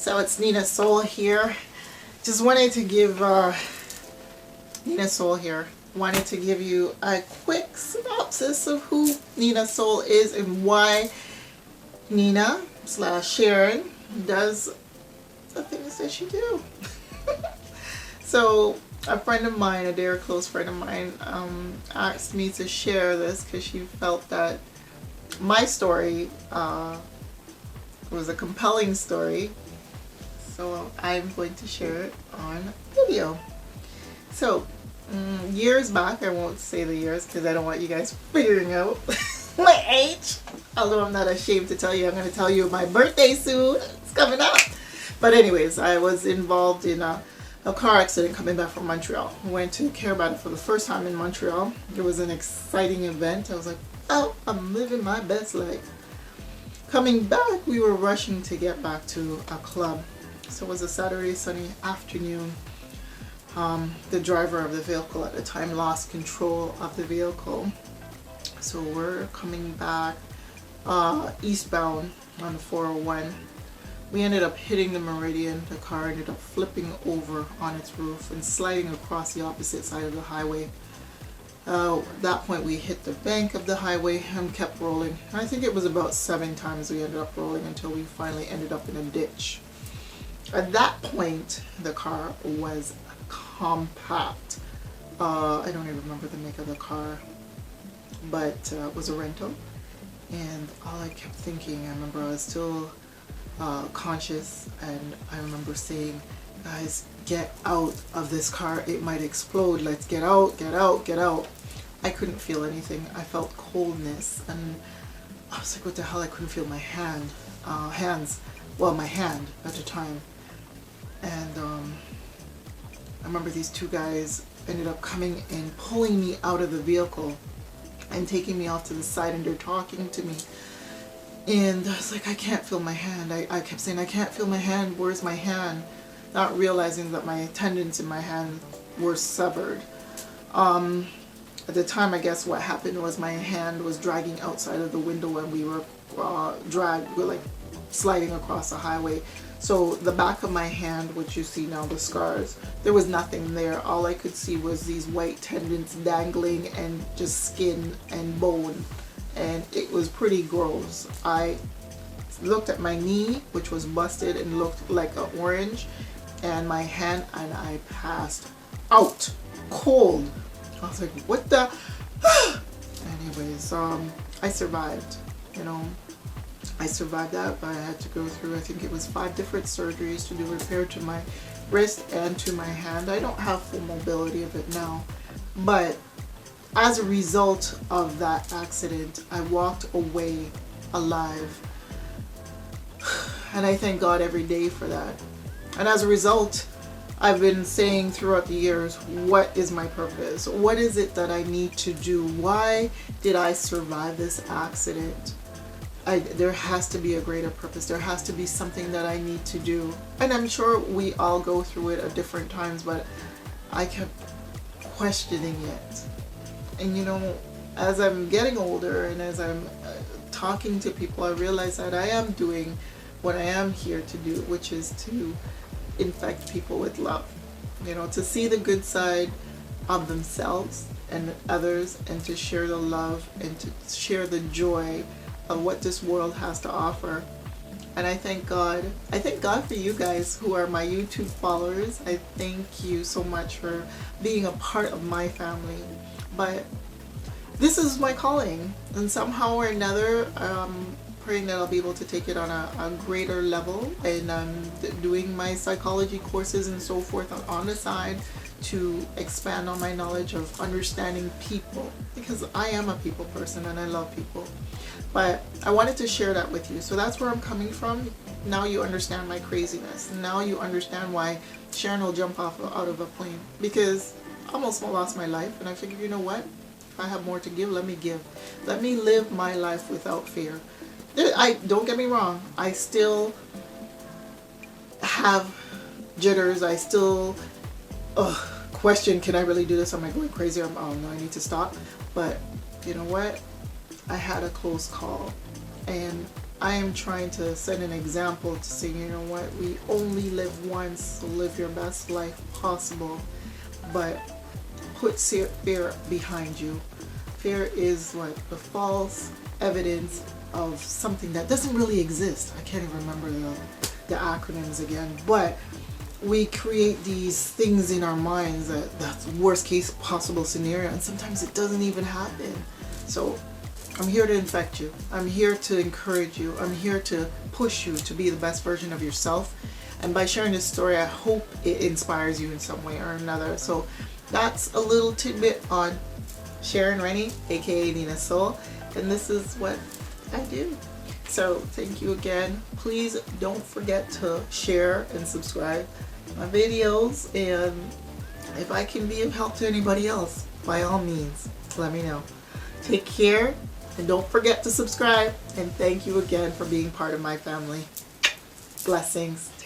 So it's Ninasoul here. Just wanted to give Ninasoul here. Wanted to give you a quick synopsis of who Ninasoul is and why Nina / Sharon does the things that she do. So a friend of mine, a dear close friend of mine, asked me to share this because she felt that my story was a compelling story. So I'm going to share it on video. So years back, I won't say the years because I don't want you guys figuring out my age. Although I'm not ashamed to tell you, I'm going to tell you my birthday soon. It's coming up. But anyways, I was involved in a car accident coming back from Montreal. I went to care about it for the first time in Montreal. It was an exciting event. I was like, oh, I'm living my best life. Coming back, we were rushing to get back to a club. So it was a Saturday, sunny afternoon. The driver of the vehicle at the time lost control of the vehicle. So we're coming back eastbound on the 401. We ended up hitting the Meridian. The car ended up flipping over on its roof and sliding across the opposite side of the highway. At that point we hit the bank of the highway and kept rolling. I think it was about 7 times we ended up rolling until we finally ended up in a ditch. At that point the car was compact. I don't even remember the make of the car, but it was a rental. And all I kept thinking, I remember I was still conscious, and I remember saying, guys, get out of this car, it might explode, let's get out, get out, get out. I couldn't feel anything. I felt coldness, and I was like, what the hell? I couldn't feel my hands, my hand at the time. And I remember these 2 guys ended up coming and pulling me out of the vehicle and taking me off to the side, and they're talking to me. And I was like, I can't feel my hand. I kept saying, I can't feel my hand. Where's my hand? Not realizing that my tendons in my hand were severed. At the time, I guess what happened was my hand was dragging outside of the window, and we were we're like sliding across the highway. So the back of my hand, which you see now, the scars, there was nothing there. All I could see was these white tendons dangling and just skin and bone. And it was pretty gross. I looked at my knee, which was busted and looked like an orange, and my hand, and I passed out cold. I was like, what the? Anyways, I survived, I survived that, but I had to go through, I think it was 5 different surgeries to do repair to my wrist and to my hand. I don't have full mobility of it now, but as a result of that accident, I walked away alive. And I thank God every day for that. And as a result, I've been saying throughout the years, what is my purpose? What is it that I need to do? Why did I survive this accident? There has to be a greater purpose. There has to be something that I need to do. And I'm sure we all go through it at different times, but I kept questioning it. And as I'm getting older and as I'm talking to people, I realize that I am doing what I am here to do, which is to infect people with love. To see the good side of themselves and others, and to share the love and to share the joy of what this world has to offer. And I thank God. I thank God for you guys who are my YouTube followers. I thank you so much for being a part of my family. But this is my calling, and somehow or another, praying that I'll be able to take it on a greater level, and I'm doing my psychology courses and so forth on the side to expand on my knowledge of understanding people, because I am a people person and I love people. But I wanted to share that with you. So that's where I'm coming from. Now you understand my craziness. Now you understand why Sharon will jump out of a plane, because I almost lost my life, and I figured, you know what? If I have more to give, let me give. Let me live my life without fear. Don't get me wrong. I still have jitters. I still question, can I really do this? Am I going crazy? Oh no, I need to stop. But you know what? I had a close call, and I am trying to set an example to say, you know what, we only live once, so live your best life possible. But put fear behind you. Fear is what? The false evidence of something that doesn't really exist. I can't even remember the acronyms again, but we create these things in our minds that's worst case possible scenario, and sometimes it doesn't even happen. So I'm here to infect you. I'm here to encourage you. I'm here to push you to be the best version of yourself. And by sharing this story, I hope it inspires you in some way or another. So that's a little tidbit on Sharon Rennie, aka Ninasoul, and this is what I do. So thank you again. Please don't forget to share and subscribe my videos, and if I can be of help to anybody else, by all means, let me know. Take care, and don't forget to subscribe, and thank you again for being part of my family. Blessings.